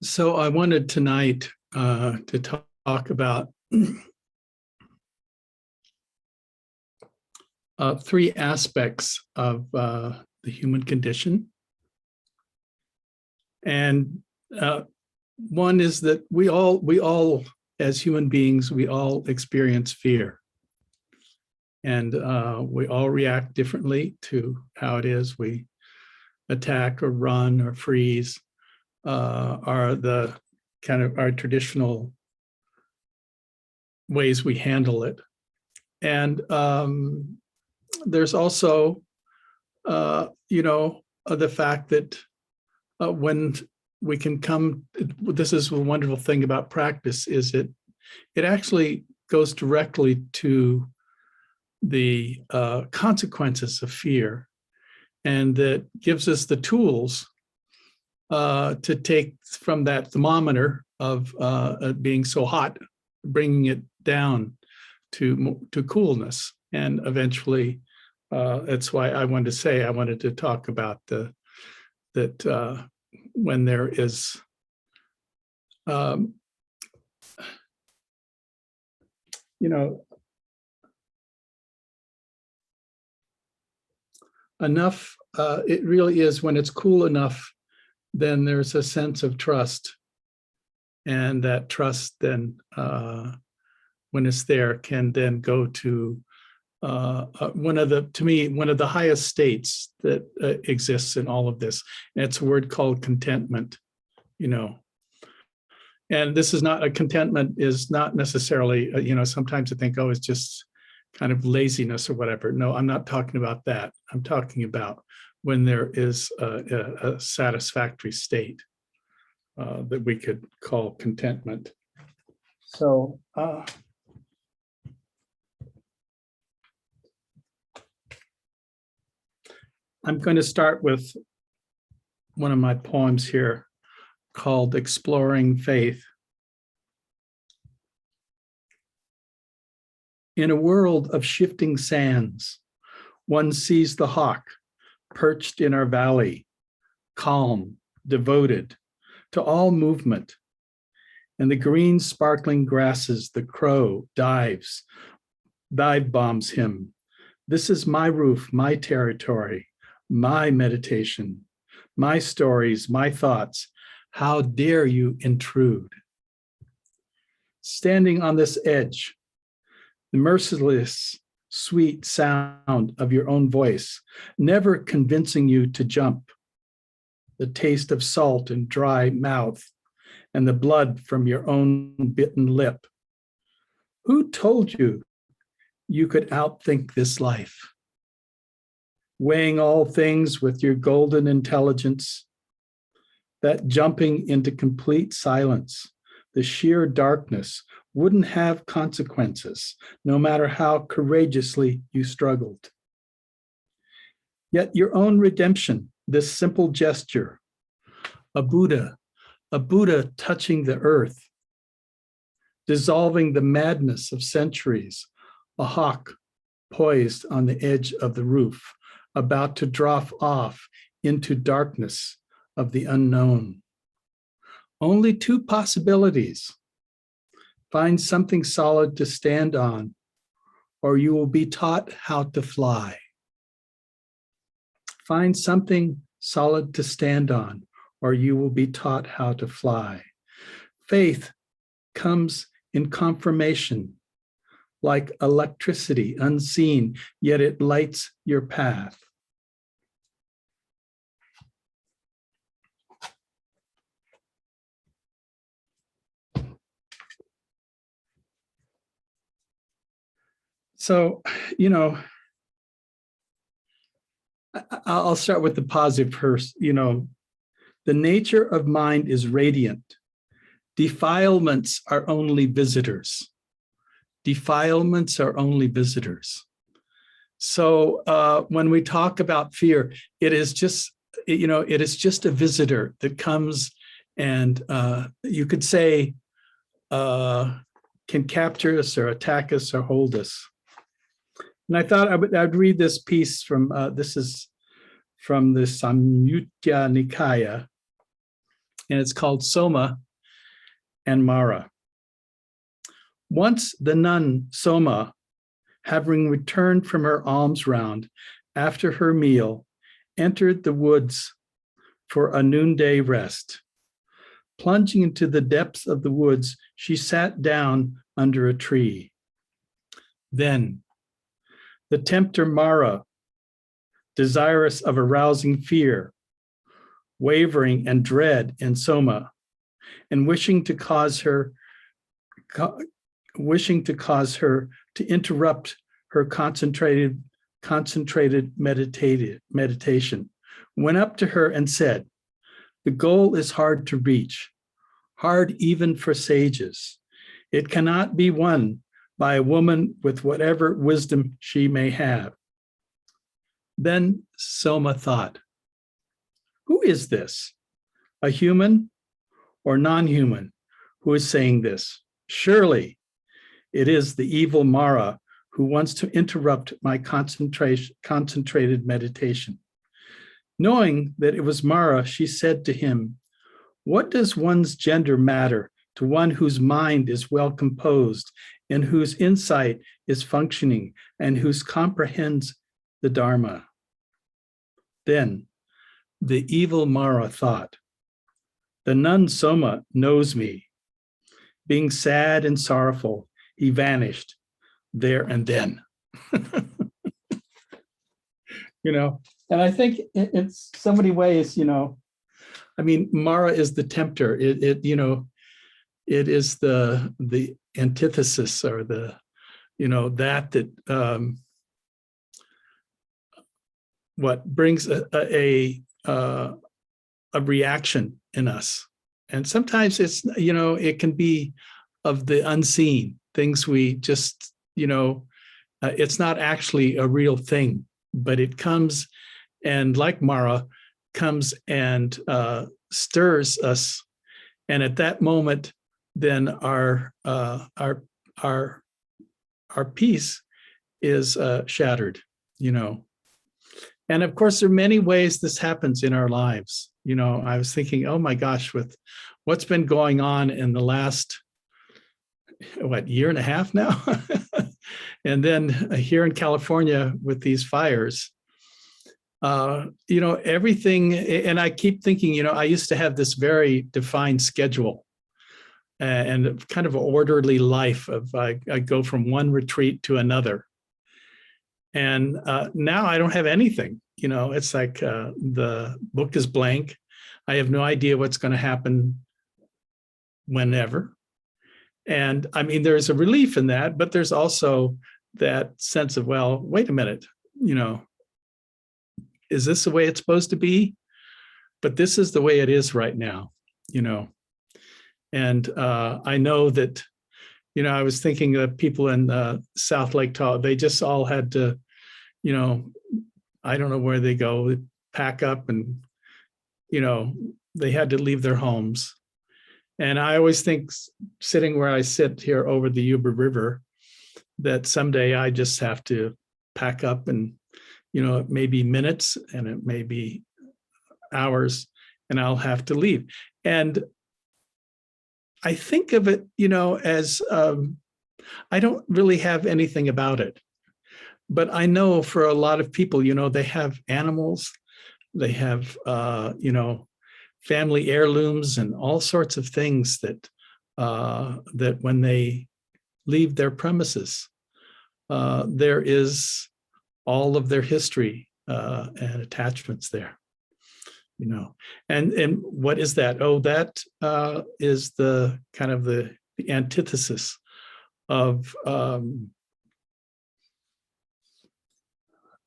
So I wanted tonight to talk about three aspects of the human condition. And one is that we all, as human beings, we all experience fear. And we all react differently to how it is. We attack or run or freeze are the kind of our traditional ways we handle it. And there's also, the fact that when we can come, this is a wonderful thing about practice, is it actually goes directly to the consequences of fear, and that gives us the tools to take from that thermometer of being so hot, bringing it down to coolness. And eventually, that's why I wanted to talk about that when there is enough, it really is when it's cool enough, then there's a sense of trust. And that trust then, when it's there, can then go to one of the highest states that exists in all of this. And it's a word called contentment, And this is not, a contentment is not necessarily, sometimes I think, oh, it's just kind of laziness or whatever. No, I'm not talking about that. I'm talking about when there is a satisfactory state that we could call contentment. So I'm going to start with one of my poems here called Exploring Faith. In a world of shifting sands, one sees the hawk perched in our valley, calm, devoted to all movement. And the green sparkling grasses, the crow dive bombs him. This is my roof, my territory, my meditation, my stories, my thoughts. How dare you intrude? Standing on this edge, the merciless, sweet sound of your own voice, never convincing you to jump. The taste of salt and dry mouth, and the blood from your own bitten lip. Who told you you could outthink this life? Weighing all things with your golden intelligence, that jumping into complete silence, the sheer darkness, wouldn't have consequences, no matter how courageously you struggled. Yet your own redemption, this simple gesture, a Buddha touching the earth, dissolving the madness of centuries, a hawk poised on the edge of the roof, about to drop off into darkness of the unknown. Only two possibilities. Find something solid to stand on, or you will be taught how to fly. Find something solid to stand on, or you will be taught how to fly. Faith comes in confirmation, like electricity unseen, yet it lights your path. So, I'll start with the positive first. The nature of mind is radiant. Defilements are only visitors. Defilements are only visitors. So when we talk about fear, it is just a visitor that comes and you could say can capture us or attack us or hold us. And I thought I'd read this piece from, this is from the Samyutta Nikaya, and it's called Soma and Mara. Once the nun Soma, having returned from her alms round after her meal, entered the woods for a noonday rest. Plunging into the depths of the woods, she sat down under a tree. Then the tempter Mara, desirous of arousing fear, wavering and dread in Soma, and wishing to cause her to interrupt her concentrated meditation, went up to her and said, "The goal is hard to reach, hard even for sages. It cannot be won by a woman with whatever wisdom she may have." Then Soma thought, who is this? A human or non-human who is saying this? Surely it is the evil Mara who wants to interrupt my concentrated meditation. Knowing that it was Mara, she said to him, "What does one's gender matter to one whose mind is well composed and whose insight is functioning and whose comprehends the Dharma?" Then the evil Mara thought, "The nun Soma knows me." Being sad and sorrowful, he vanished there and then. And I think in so many ways, I mean, Mara is the tempter. It is the antithesis, or that what brings a reaction in us. And sometimes it's, it can be of the unseen things we just, it's not actually a real thing, but it comes and, like Mara, comes and stirs us. And at that moment, then our peace is shattered, And of course, there are many ways this happens in our lives. I was thinking, oh my gosh, with what's been going on in the last, year and a half now? And then here in California with these fires, everything, and I keep thinking, I used to have this very defined schedule and kind of an orderly life of I go from one retreat to another. And now I don't have anything. It's like the book is blank. I have no idea what's going to happen whenever. And I mean, there's a relief in that, but there's also that sense of, well, wait a minute, is this the way it's supposed to be? But this is the way it is right now, And I know that, I was thinking that people in South Lake Tahoe, they just all had to, I don't know where they go, pack up and, they had to leave their homes. And I always think, sitting where I sit here over the Yuba River, that someday I just have to pack up and, it may be minutes and it may be hours and I'll have to leave. And I think of it, as I don't really have anything about it. But I know for a lot of people, they have animals, they have, family heirlooms and all sorts of things that when they leave their premises, there is all of their history and attachments there, And what is that? Oh, that is the kind of the antithesis of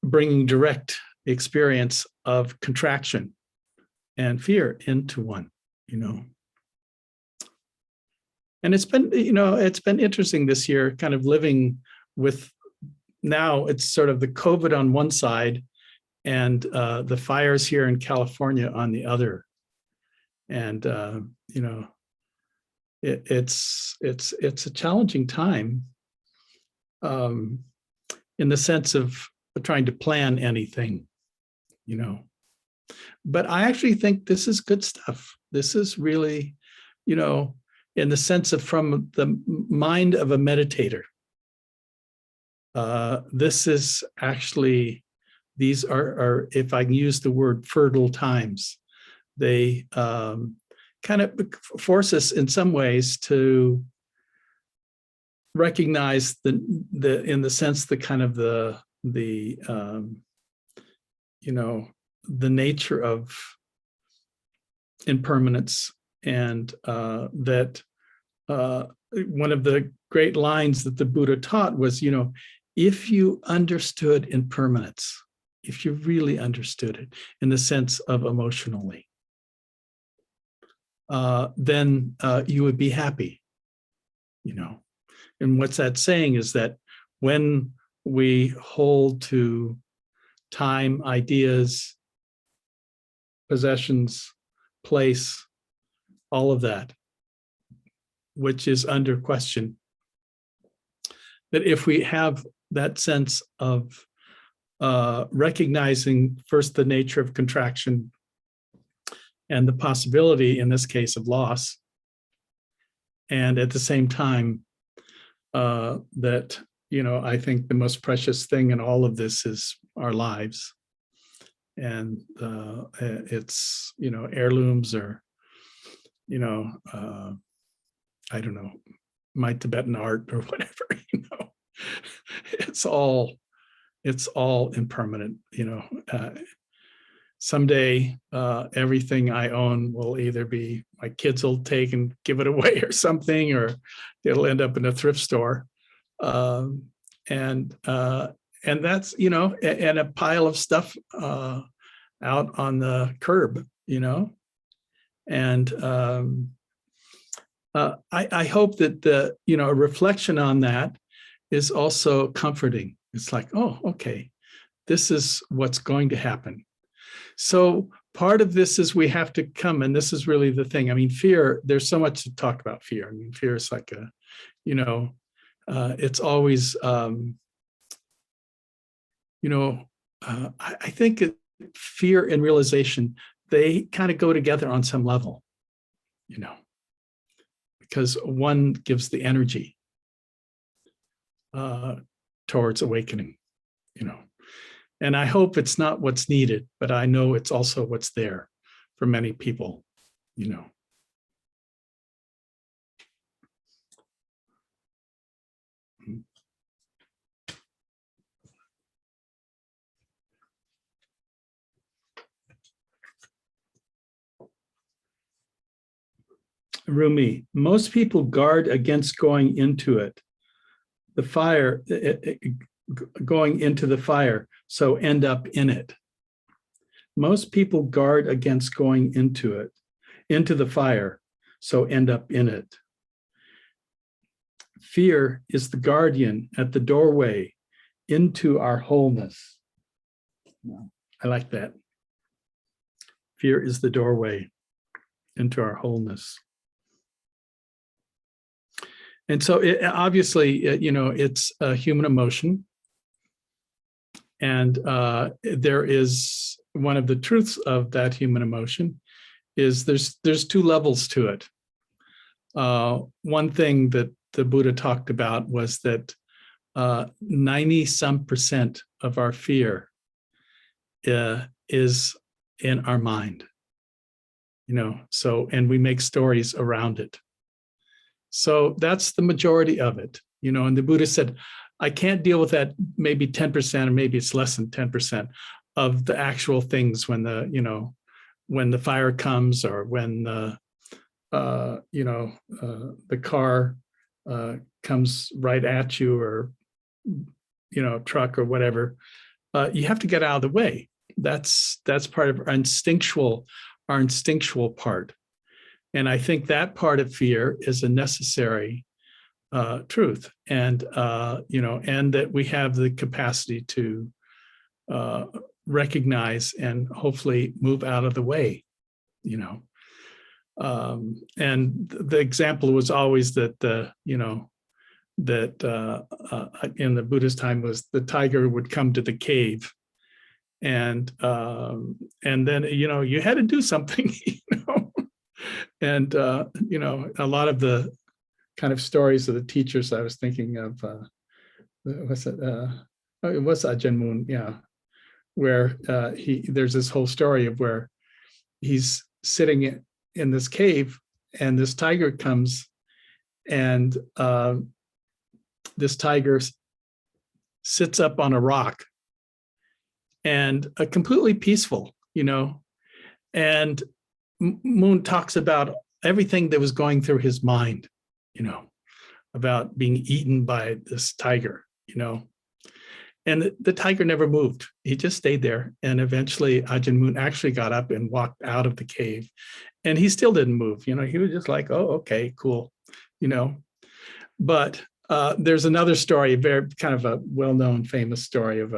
bringing direct experience of contraction and fear into one, And it's been interesting this year, kind of living with, now it's sort of the COVID on one side and the fires here in California on the other. And, it's a challenging time in the sense of trying to plan anything, But I actually think this is good stuff. This is really, in the sense of from the mind of a meditator. This is actually, these are, if I can use the word, fertile times. They kind of force us in some ways to recognize in the sense, the kind of the nature of impermanence, and that one of the great lines that the Buddha taught was, if you understood impermanence, if you really understood it in the sense of emotionally, then you would be happy, And what's that saying is that when we hold to time, ideas, possessions, place, all of that, which is under question, that if we have that sense of recognizing first the nature of contraction and the possibility, in this case, of loss, and at the same time, that, I think the most precious thing in all of this is our lives. And it's, heirlooms, or, I don't know, my Tibetan art or whatever, it's all impermanent, someday everything I own will either be, my kids will take and give it away or something, or it'll end up in a thrift store. And that's, and a pile of stuff out on the curb, and I hope that a reflection on that is also comforting. It's like, oh, okay, this is what's going to happen. So part of this is we have to come, and this is really the thing. I mean, fear, there's so much to talk about fear. I mean, fear is like it's always, I think fear and realization, they kind of go together on some level, because one gives the energy towards awakening, And I hope it's not what's needed, but I know it's also what's there for many people, Rumi, most people guard against going into it. The fire, going into the fire, so end up in it. Most people guard against going into it, into the fire, so end up in it. Fear is the guardian at the doorway into our wholeness. I like that. Fear is the doorway into our wholeness. And so obviously, it's a human emotion. And there is, one of the truths of that human emotion is there's two levels to it. One thing that the Buddha talked about was that 90% of our fear is in our mind, and we make stories around it. So that's the majority of it, and the Buddha said, I can't deal with that maybe 10%, or maybe it's less than 10% of the actual things when the fire comes, or when the car comes right at you, or, truck or whatever. You have to get out of the way. That's part of our instinctual part. And I think that part of fear is a necessary truth, and and that we have the capacity to recognize and hopefully move out of the way, and the example was always that that in the Buddhist time was the tiger would come to the cave, and then, you had to do something, and a lot of the kind of stories of the teachers, I was thinking of, what's it? It was Ajahn Mun, yeah, where there's this whole story of where he's sitting in this cave, and this tiger comes, and this tiger sits up on a rock, and completely peaceful, and Moon talks about everything that was going through his mind, about being eaten by this tiger, and the tiger never moved. He just stayed there. And eventually Ajahn Mun actually got up and walked out of the cave, and he still didn't move. He was just like, oh, okay, cool. But there's another story, very kind of a well-known famous story of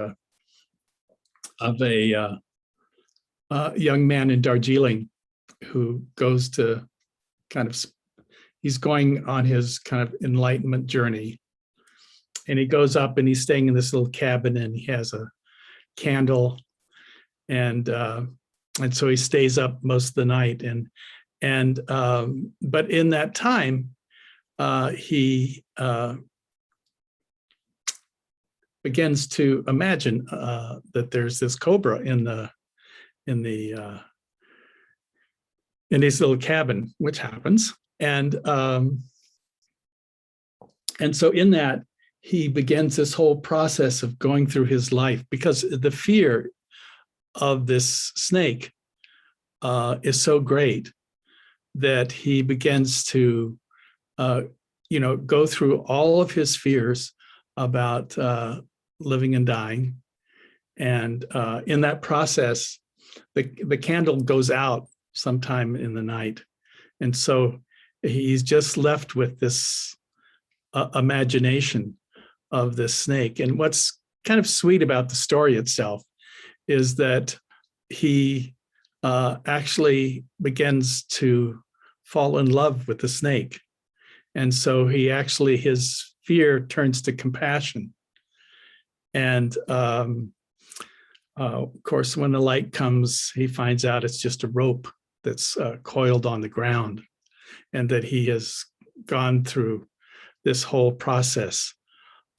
a young man in Darjeeling who goes to he's going on his kind of enlightenment journey. And he goes up and he's staying in this little cabin, and he has a candle, and so he stays up most of the night. But in that time, he begins to imagine that there's this cobra in his little cabin, which happens, and so in that, he begins this whole process of going through his life, because the fear of this snake is so great that he begins to, go through all of his fears about living and dying. And in that process, the candle goes out sometime in the night. And so he's just left with this imagination of this snake. And what's kind of sweet about the story itself is that he actually begins to fall in love with the snake. And so his fear turns to compassion. And of course, when the light comes, he finds out it's just a rope that's coiled on the ground, and that he has gone through this whole process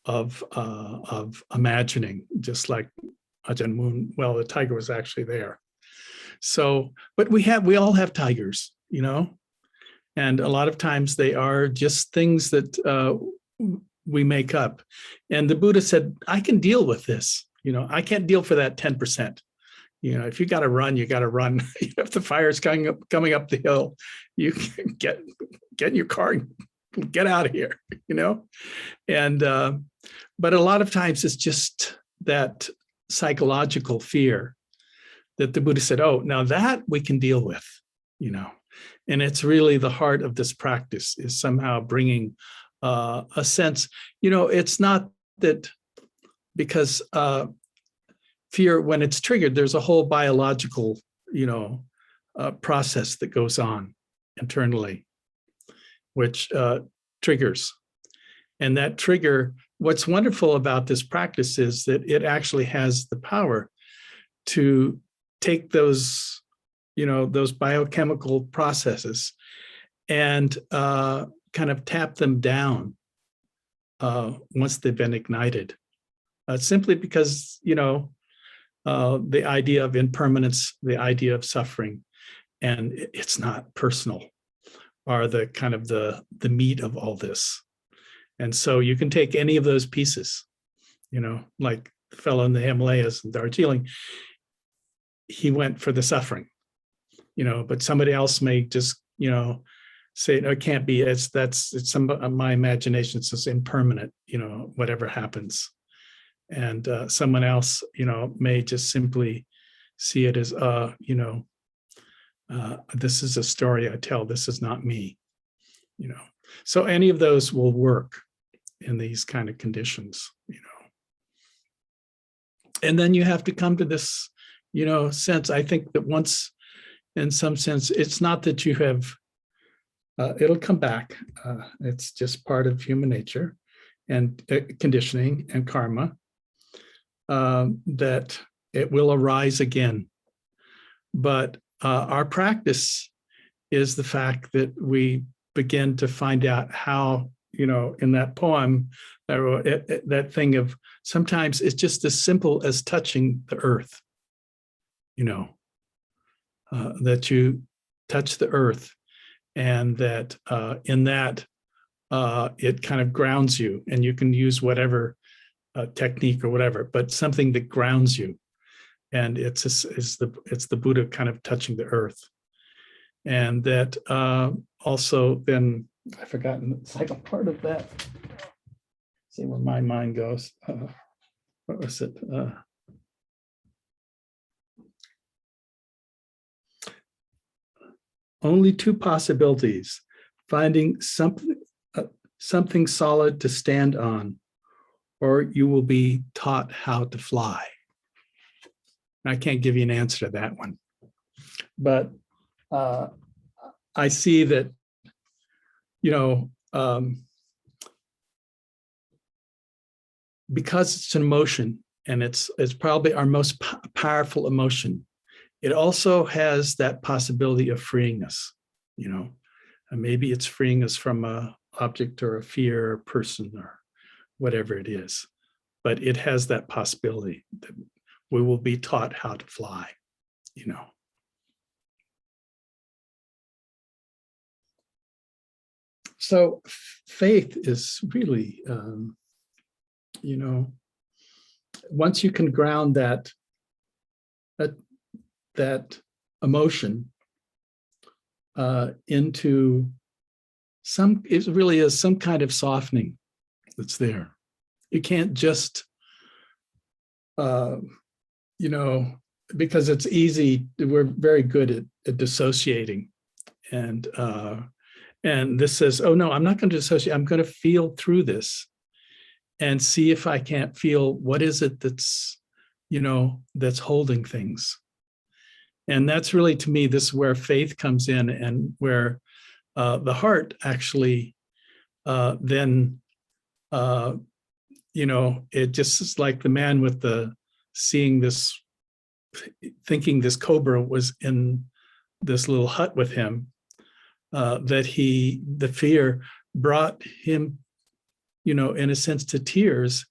of imagining, just like Ajahn Mun. Well, the tiger was actually there. So, but we all have tigers, and a lot of times they are just things that we make up. And the Buddha said, I can deal with this. I can't deal for that 10%. If you got to run, you got to run. If the fire's coming up the hill, you can get in your car and get out of here, And but a lot of times it's just that psychological fear that the Buddha said, oh, now that we can deal with, and it's really the heart of this practice, is somehow bringing a sense, it's not that, because fear, when it's triggered, there's a whole biological, process that goes on internally, which triggers. And that trigger, what's wonderful about this practice is that it actually has the power to take those, those biochemical processes and kind of tap them down once they've been ignited. Simply because, the idea of impermanence, the idea of suffering, and it's not personal, are the kind of the meat of all this. And so you can take any of those pieces, like the fellow in the Himalayas in Darjeeling, he went for the suffering, but somebody else may just, say, no, it can't be, it's some of my imagination, it's just impermanent, whatever happens. And someone else, may just simply see it as, this is a story I tell, this is not me, So any of those will work in these kind of conditions, And then you have to come to this, sense. I think that once, in some sense, it's not that you have, it'll come back. It's just part of human nature and conditioning and karma, that it will arise again. But our practice is the fact that we begin to find out how, in that poem, that thing of sometimes it's just as simple as touching the earth, that you touch the earth, and that in that it kind of grounds you, and you can use whatever technique or whatever, but something that grounds you. And it's the Buddha kind of touching the earth. And that also then, I've forgotten the second part of that. See where my mind goes. What was it? Only two possibilities: finding something solid to stand on, or you will be taught how to fly. I can't give you an answer to that one, but I see that, because it's an emotion, and it's probably our most powerful emotion, it also has that possibility of freeing us, and maybe it's freeing us from a object or a fear or person or whatever it is, but it has that possibility that we will be taught how to fly, So faith is really, once you can ground that emotion into it really is some kind of softening that's there. You can't just, because it's easy, we're very good at dissociating. And this says, oh no, I'm not going to dissociate. I'm going to feel through this and see if I can't feel what is it that's, that's holding things. And that's really, to me, this is where faith comes in, and where the heart actually then, it just is like the man with thinking this cobra was in this little hut with him, that the fear brought him, in a sense, to tears,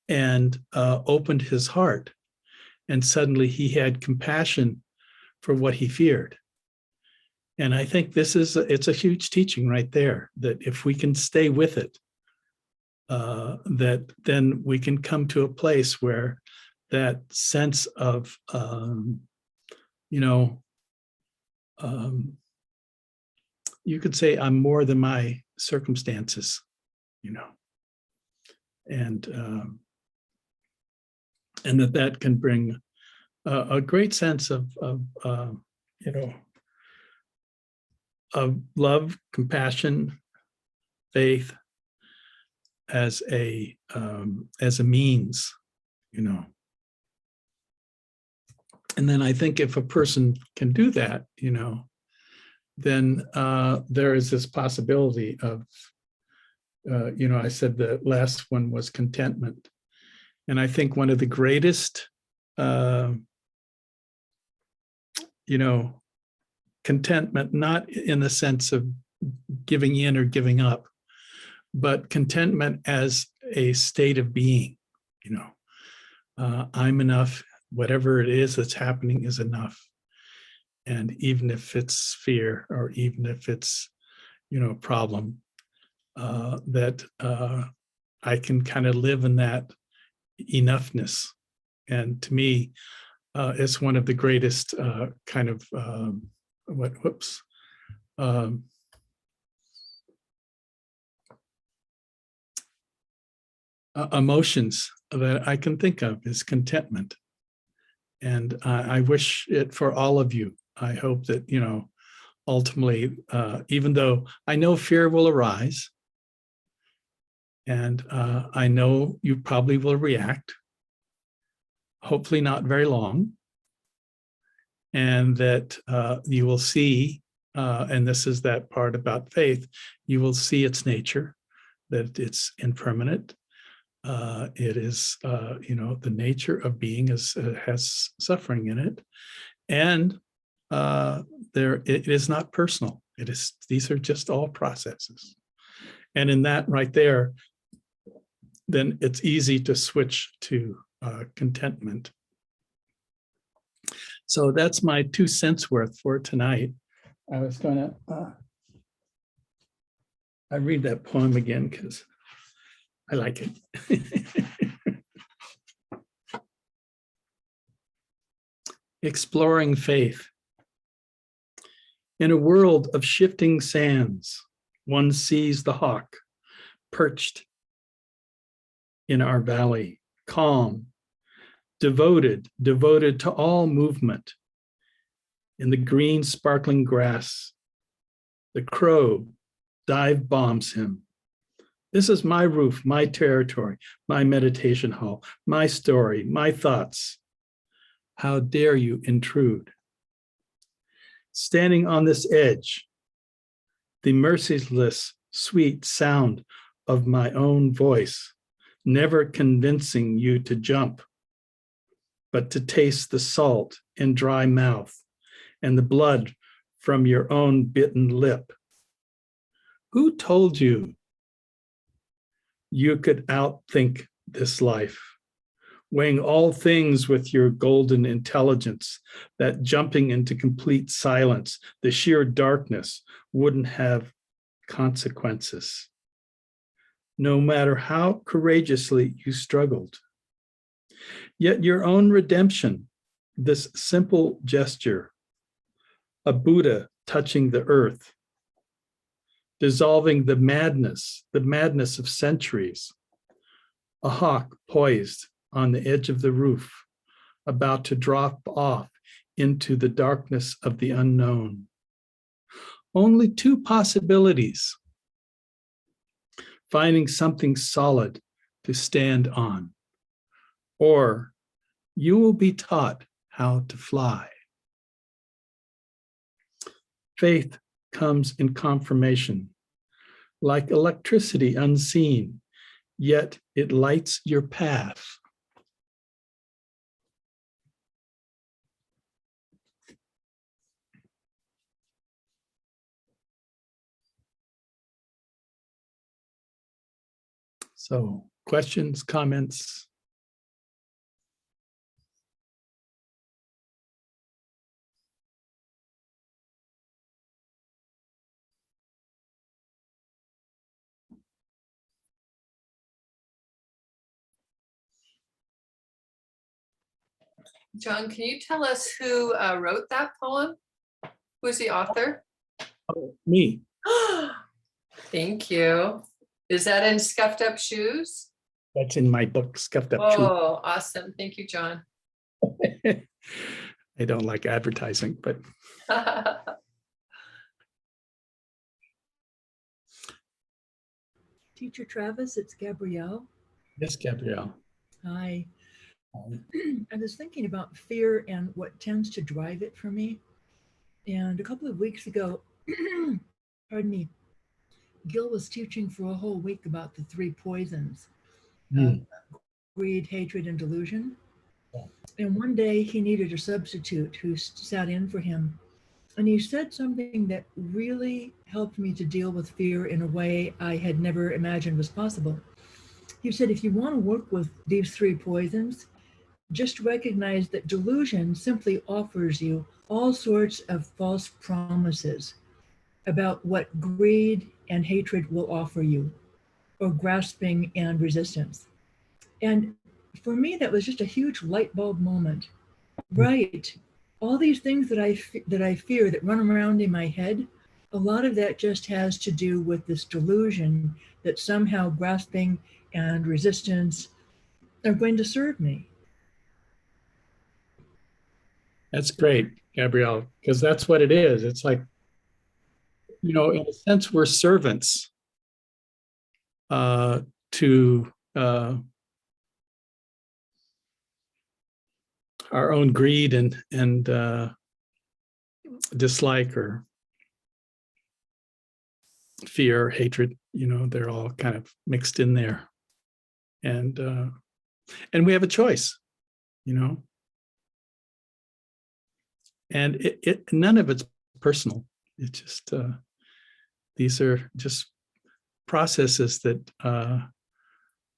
and opened his heart. And suddenly he had compassion for what he feared. And I think it's a huge teaching right there, that if we can stay with it, that then we can come to a place where that sense of, you could say, I'm more than my circumstances, and that can bring a great sense of love, compassion, faith as a means, And then I think if a person can do that, then there is this possibility of, I said the last one was contentment. And I think one of the greatest, contentment, not in the sense of giving in or giving up, but contentment as a state of being, I'm enough, whatever it is that's happening is enough. And even if it's fear, or even if it's, problem, that I can kind of live in that enoughness. And to me, it's one of the greatest kind of, emotions that I can think of is contentment. And I wish it for all of you. I hope that, ultimately, even though I know fear will arise, and I know you probably will react, hopefully not very long, and that you will see, and this is that part about faith, you will see its nature, that it's impermanent, It is, the nature of being has suffering in it, and it is not personal. These are just all processes, and in that right there, then it's easy to switch to contentment. So that's my 2 cents worth for tonight. I was going to, I read that poem again because I like it. Exploring faith. In a world of shifting sands, one sees the hawk perched in our valley, calm, devoted to all movement. In the green sparkling grass, the crow dive bombs him. This is my roof, my territory, my meditation hall, my story, my thoughts. How dare you intrude? Standing on this edge, the merciless, sweet sound of my own voice, never convincing you to jump, but to taste the salt in dry mouth and the blood from your own bitten lip. Who told you you could outthink this life? Weighing all things with your golden intelligence, that jumping into complete silence, the sheer darkness, wouldn't have consequences, no matter how courageously you struggled. Yet your own redemption, this simple gesture, a Buddha touching the earth, dissolving the madness of centuries, a hawk poised on the edge of the roof, about to drop off into the darkness of the unknown. Only 2 possibilities: finding something solid to stand on, or you will be taught how to fly. Faith comes in confirmation, like electricity unseen, yet it lights your path. So, questions, comments? John, can you tell us who wrote that poem? Who's the author? Oh, me. Thank you. Is that in Scuffed Up Shoes? That's in my book, Scuffed Up Shoes. Oh, awesome. Thank you, John. I don't like advertising, but Teacher Travis, it's Gabrielle. yes, Gabrielle. Hi. I was thinking about fear and what tends to drive it for me. And a couple of weeks ago, pardon me, Gil was teaching for a whole week about the 3 poisons, greed, hatred, and delusion. Yeah. And one day he needed a substitute who sat in for him. And he said something that really helped me to deal with fear in a way I had never imagined was possible. He said, if you want to work with these 3 poisons, just recognize that delusion simply offers you all sorts of false promises about what greed and hatred will offer you, or grasping and resistance. And for me, that was just a huge light bulb moment. Right. All these things that I fear that run around in my head, a lot of that just has to do with this delusion that somehow grasping and resistance are going to serve me. That's great, Gabrielle, because that's what it is. It's like, in a sense, we're servants to our own greed and dislike or fear, hatred. They're all kind of mixed in there. and we have a choice, you know. And none of it's personal. It's just these are just processes that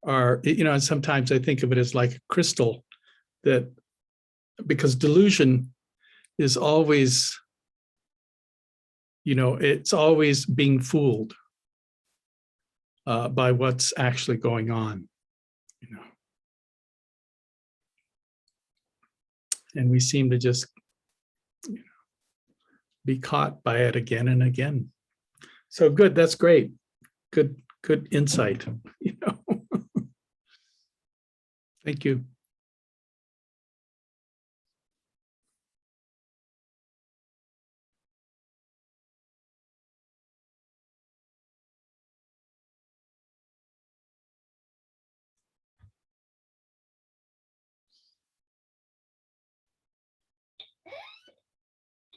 are, you know, and sometimes I think of it as like a crystal that, because delusion is always, you know, it's always being fooled by what's actually going on, you know. And we seem to just, you know, be caught by it again and again. So good, that's great. Good insight, you know. Thank you.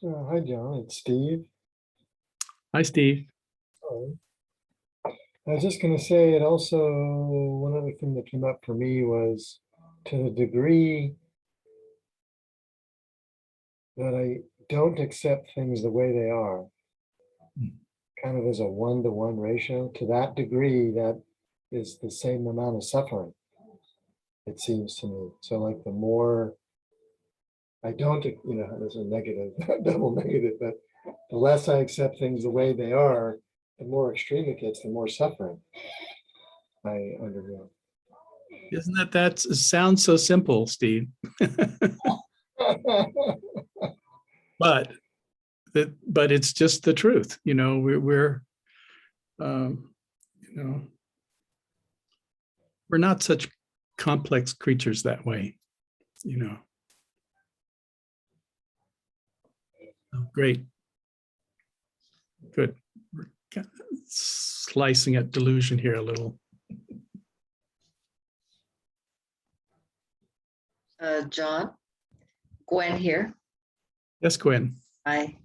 Hi, John. It's Steve. Hi, Steve. Hello. I was just going to say it also, one other thing that came up for me was to the degree that I don't accept things the way they are, kind of as a 1-to-1 ratio, to that degree, that is the same amount of suffering, it seems to me. So like the more I don't, you know, there's a negative, double negative, but the less I accept things the way they are, the more extreme it gets, the more suffering I undergo. Isn't that sounds so simple, Steve? But it's just the truth, you know. We're you know, we're not such complex creatures that way, you know. Oh, great. Good. We're kind of slicing at delusion here a little. John, Gwen here. Yes, Gwen. I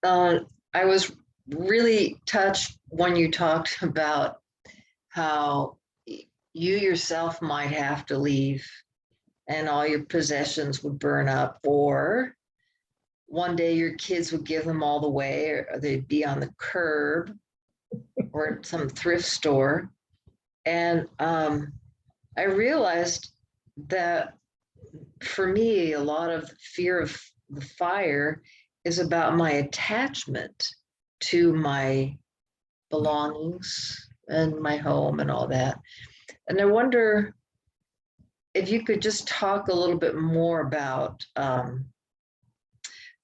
I was really touched when you talked about how you yourself might have to leave and all your possessions would burn up, or one day your kids would give them all away, or they'd be on the curb or at some thrift store. And I realized that for me, a lot of fear of the fire is about my attachment to my belongings and my home and all that. And I wonder if you could just talk a little bit more about,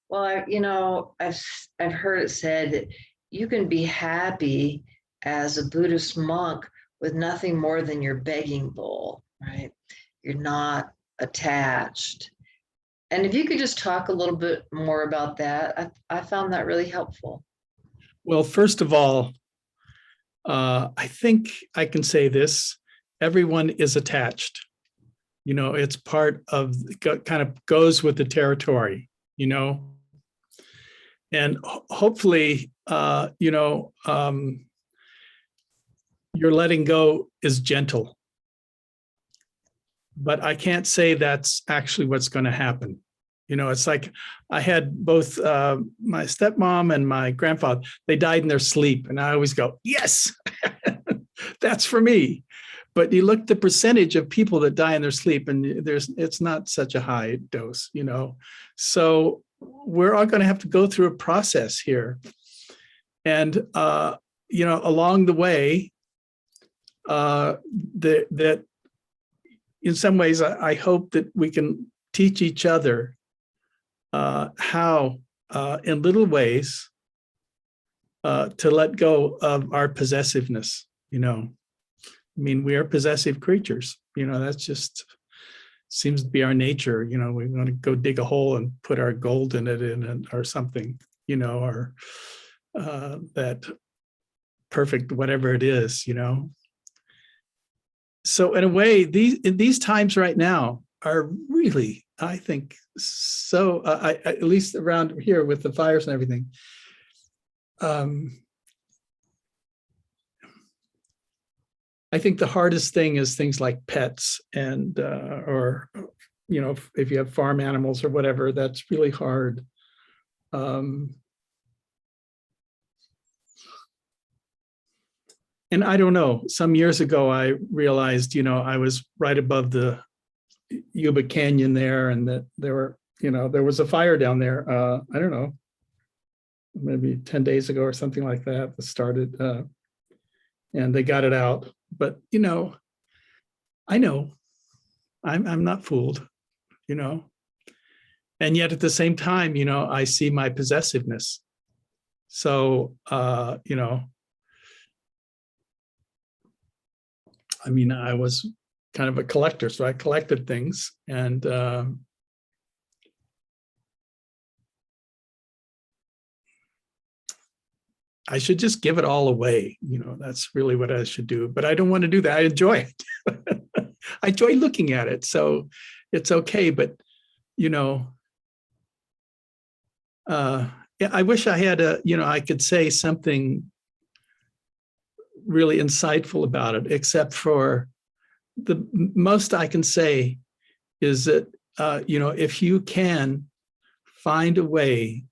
well, you know, I've heard it said that you can be happy as a Buddhist monk with nothing more than your begging bowl, right? You're not attached. And if you could just talk a little bit more about that, I found that really helpful. Well, first of all, I think I can say this: everyone is attached. You know, it's part of, kind of goes with the territory, you know. And hopefully, you know, your letting go is gentle. But I can't say that's actually what's going to happen. You know, it's like I had both my stepmom and my grandfather, they died in their sleep. And I always go, yes, that's for me. But you look at the percentage of people that die in their sleep, and it's not such a high dose, you know. So we're all going to have to go through a process here. And, you know, along the way, that in some ways, I hope that we can teach each other how, in little ways, to let go of our possessiveness, you know. I mean, we are possessive creatures, you know, that's just seems to be our nature. You know, we want to go dig a hole and put our gold in it or something, you know, or that perfect, whatever it is, you know. So in a way, these times right now are really, I think, so at least around here with the fires and everything, I think the hardest thing is things like pets and, or, if you have farm animals or whatever, that's really hard. And I don't know, some years ago, I realized, I was right above the Yuba Canyon there, and that there was a fire down there. I don't know, maybe 10 days ago or something like that started, and they got it out. But, I know I'm not fooled, and yet at the same time, I see my possessiveness. So, I was kind of a collector, so I collected things, and I should just give it all away. That's really what I should do, but I don't want to do that. I enjoy it. I enjoy looking at it, so it's okay. But yeah, I wish I had I could say something really insightful about it, except for the most I can say is that, if you can find a way,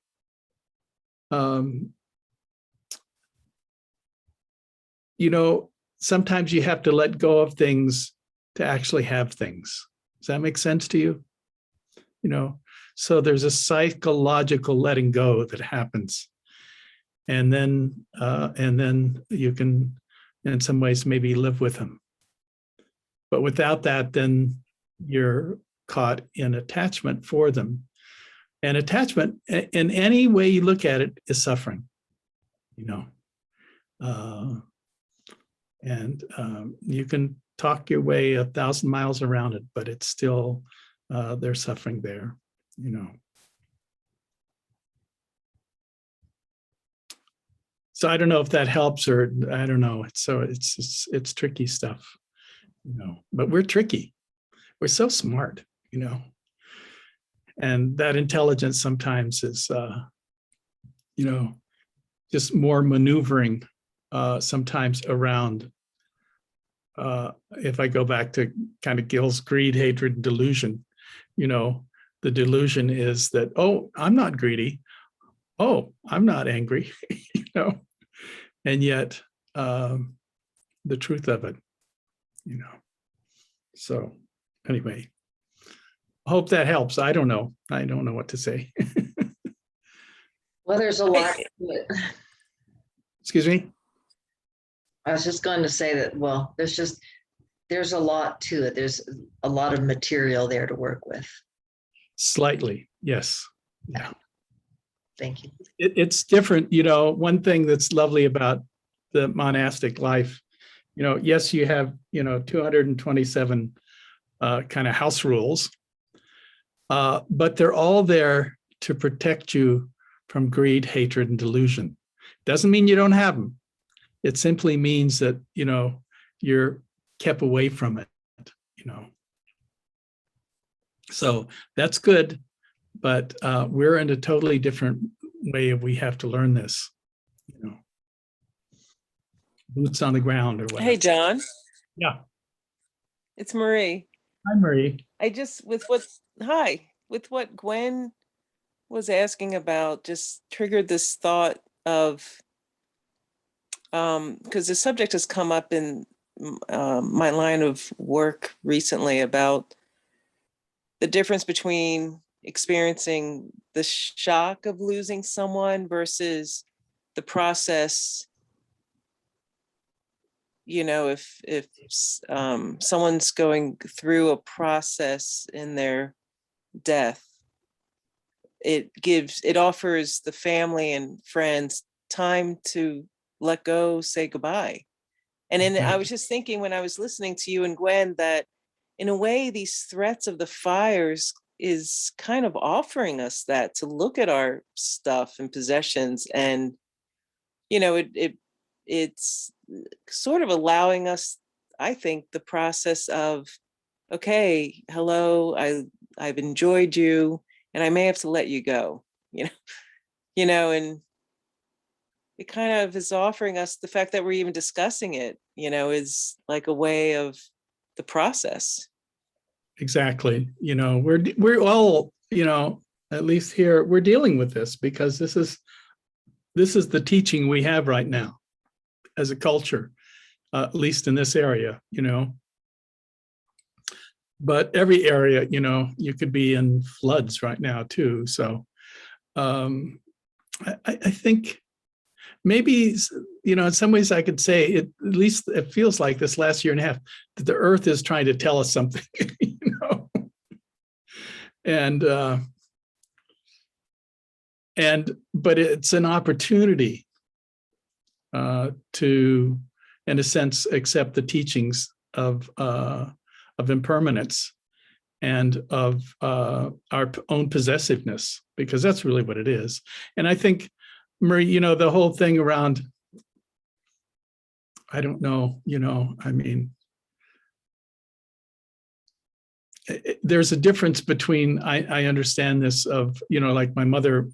sometimes you have to let go of things to actually have things. Does that make sense to you? So there's a psychological letting go that happens. And then you can, in some ways, maybe live with them. But without that, then you're caught in attachment for them. And attachment, in any way you look at it, is suffering, and you can talk your way 1,000 miles around it, but it's still, there's suffering there, So I don't know if that helps, or I don't know. It's tricky stuff, but we're tricky. We're so smart, and that intelligence sometimes is, just more maneuvering sometimes around. If I go back to kind of Gill's greed, hatred, and delusion, the delusion is that, oh, I'm not greedy. Oh, I'm not angry, and yet the truth of it, So anyway, I hope that helps. I don't know. I don't know what to say. Well, there's a lot to it. Excuse me? I was just going to say that, well, there's a lot to it. There's a lot of material there to work with. Slightly, yes. Yeah. Thank you. It's different. One thing that's lovely about the monastic life, yes, you have, 227 kind of house rules, but they're all there to protect you from greed, hatred, and delusion. Doesn't mean you don't have them. It simply means that, you're kept away from it, So that's good, but we're in a totally different way we have to learn this, boots on the ground or whatever. Hey, John, Yeah. it's Marie. Hi, Marie. I just, with what Gwen was asking about, just triggered this thought of, because the subject has come up in my line of work recently about the difference between experiencing the shock of losing someone versus the process. If someone's going through a process in their death, it offers the family and friends time to let go, say goodbye. And then I was just thinking when I was listening to you and Gwen that in a way, these threats of the fires is kind of offering us that, to look at our stuff and possessions, and it's sort of allowing us, I think, the process of, okay, hello, I've enjoyed you, and I may have to let you go, and it kind of is offering us the fact that we're even discussing it, is like a way of the process. Exactly. We're all, at least here, we're dealing with this because this is the teaching we have right now as a culture, at least in this area, But every area, you could be in floods right now too. So I think maybe, in some ways I could say it, at least it feels like this last year and a half, that the earth is trying to tell us something, but it's an opportunity to, in a sense, accept the teachings of impermanence and of our own possessiveness, because that's really what it is. And I think, Marie, the whole thing around, I don't know, I mean, there's a difference between, I understand this of, like my mother,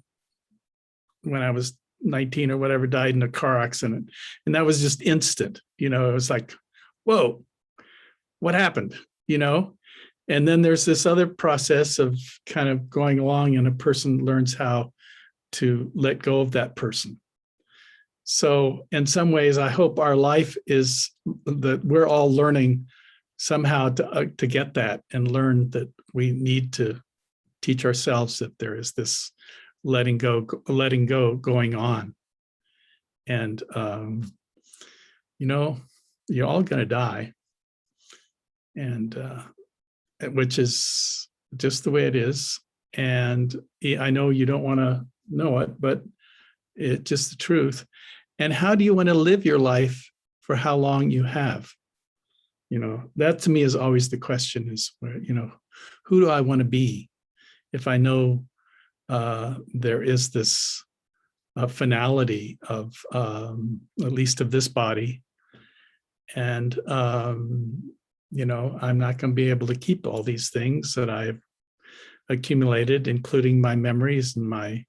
when I was 19 or whatever, died in a car accident. And that was just instant, it was like, whoa, what happened, And then there's this other process of kind of going along, and a person learns how to let go of that person. So in some ways, I hope our life is that we're all learning somehow to get that and learn that we need to teach ourselves that there is this letting go going on. And, you're all going to die. And which is just the way it is. And I know you don't want to know it, but it's just the truth. And how do you want to live your life for how long you have? That to me is always the question, is where, who do I want to be if I know there is this finality of at least of this body, and I'm not going to be able to keep all these things that I've accumulated, including my memories and my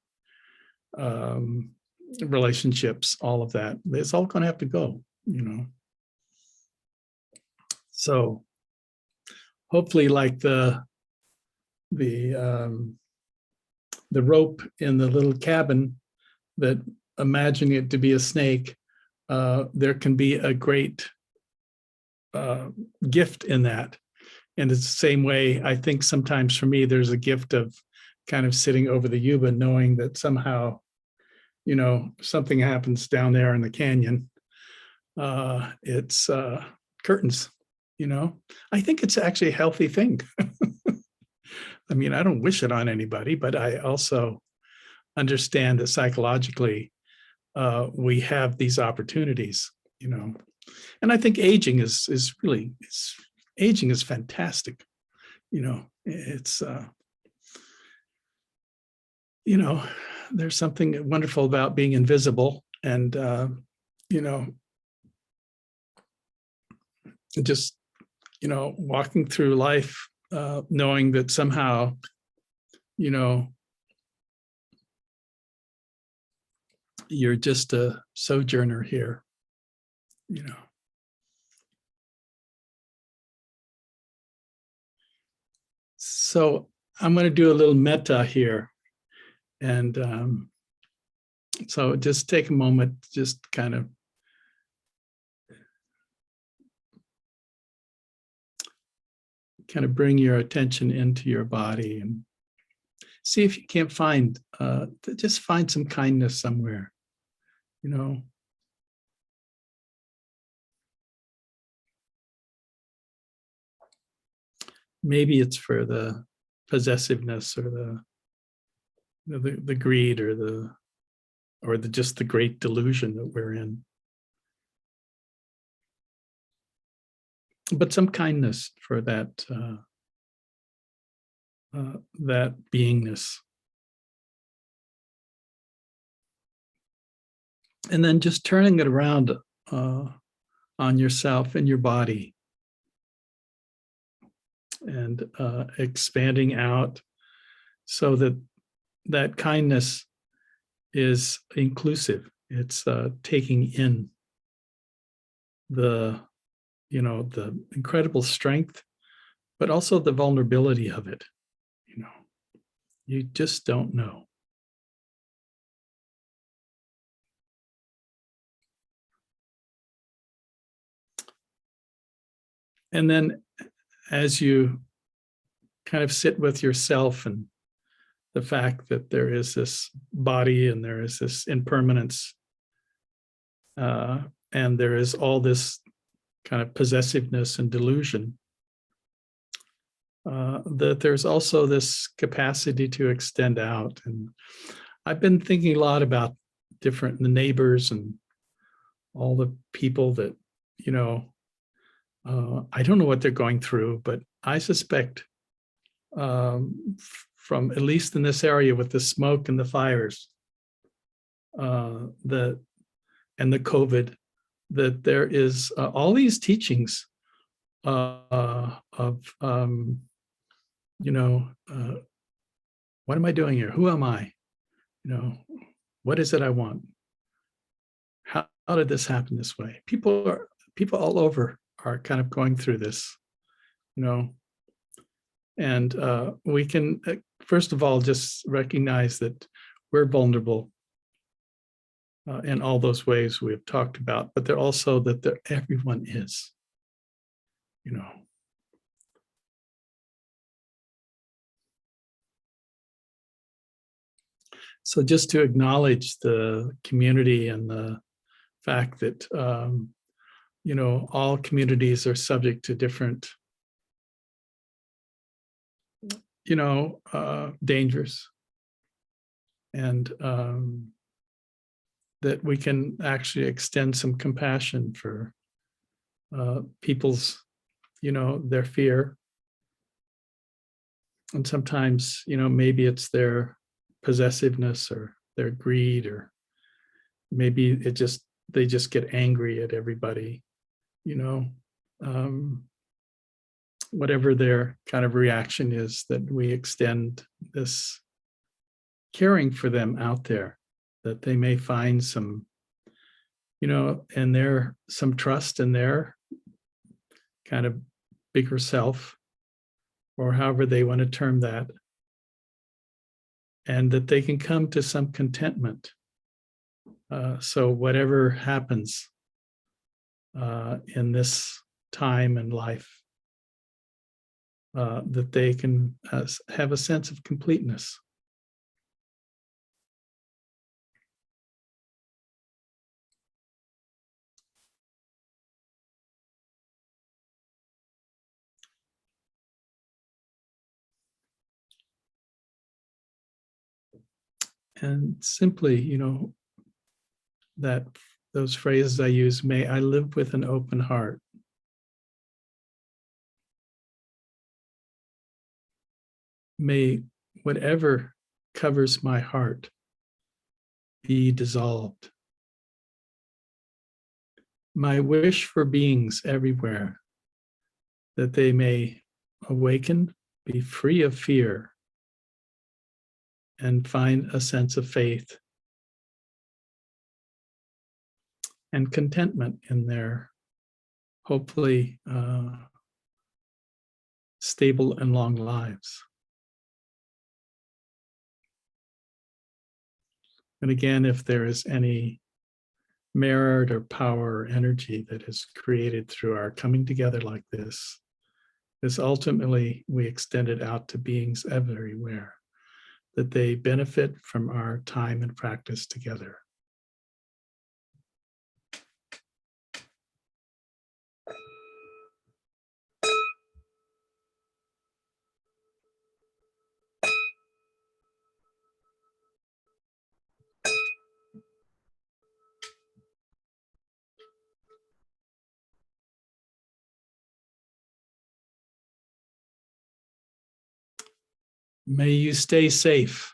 relationships, all of that. It's all going to have to go, So hopefully, like the rope in the little cabin, that imagine it to be a snake, there can be a great gift in that. And it's the same way, I think sometimes for me, there's a gift of kind of sitting over the yuba, knowing that somehow, something happens down there in the canyon. It's curtains, I think it's actually a healthy thing. I mean, I don't wish it on anybody, but I also understand that psychologically, we have these opportunities, And I think aging is really, aging is fantastic. It's, there's something wonderful about being invisible, and, just, walking through life, knowing that somehow, you're just a sojourner here, So I'm going to do a little metta here. And so just take a moment, just kind of bring your attention into your body and see if you can't find, just find some kindness somewhere, Maybe it's for the possessiveness, or the greed, or just the great delusion that we're in. But some kindness for that that beingness. And then just turning it around on yourself and your body, and expanding out so that kindness is inclusive, It's taking in the, the incredible strength, but also the vulnerability of it. You just don't know. And then as you kind of sit with yourself and the fact that there is this body and there is this impermanence, and there is all this kind of possessiveness and delusion, that there's also this capacity to extend out. And I've been thinking a lot about the neighbors and all the people that, I don't know what they're going through, but I suspect from at least in this area with the smoke and the fires, and the COVID, that there is all these teachings of, what am I doing here? Who am I? What is it I want? How did this happen this way? People all over are kind of going through this, and we can, first of all, just recognize that we're vulnerable in all those ways we've talked about, but they're also that everyone is, So just to acknowledge the community and the fact that, all communities are subject to different, dangers, and that we can actually extend some compassion for people's, their fear. And sometimes, maybe it's their possessiveness or their greed, or maybe they just get angry at everybody, whatever their kind of reaction is, that we extend this caring for them out there, that they may find some, and some trust in their kind of bigger self, or however they want to term that, and that they can come to some contentment. So whatever happens in this time and life, that they can have a sense of completeness. And simply, that those phrases I use, may I live with an open heart. May whatever covers my heart be dissolved. My wish for beings everywhere, that they may awaken, be free of fear, and find a sense of faith and contentment in their hopefully stable and long lives. And again, if there is any merit or power or energy that is created through our coming together like this ultimately we extend it out to beings everywhere, that they benefit from our time and practice together. May you stay safe.